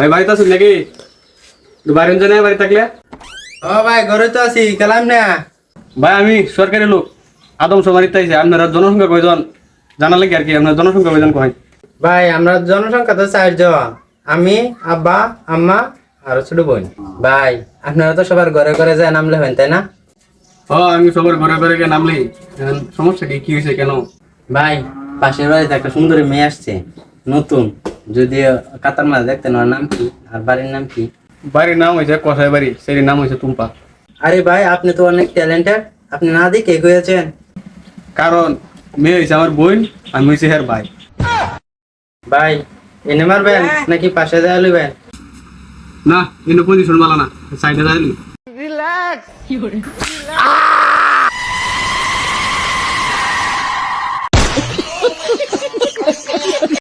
ভাই বাড়িতে আছেন নাকি? বাইরে জানে বাড়ি থাকলে? ও ভাই ঘরে তো আছি, গেলাম না। ভাই আমি সরকারি লোক, আদমশো বাড়িতে আইছি। আপনারা জনসংখ্যা কয়জন জানা লাগে আর কি? আপনার জনসংখ্যা কয়জন কয়? ভাই আমরা জনসংখ্যা তো 4 জন। আমি, আব্বা, আম্মা আর ছোট বোন। ভাই আপনারা তো সবার ঘরে ঘরে যায় নামলে হন, তাই না? আমি সবার ঘরে ঘরে গিয়ে নামলি। এখন সমস্যা কি, কি হয়েছে, কেন? ভাই পাশের বাড়িতে একটা সুন্দরী মেয়ে আসছে, নতুন। যদি কাতার মাছ দেখতেন, ওর নাম কি আর বাড়ির নাম কি? বাড়ির নাম হয়েছে কষাই বাড়ি, সেই নাম হয়েছে টুম্পা। আরে ভাই আপনি তো অনেক ট্যালেন্টেড, আপনি না দেখে গিয়েছেন। কারণ মেয়ে হয়েছে আমার বোন, আমি হয়েছে হের ভাই। ভাই এনে মারবেন নাকি পাশে যায় লইবেন? না, এনে পজিশন বালা না, সাইডে যাইলি।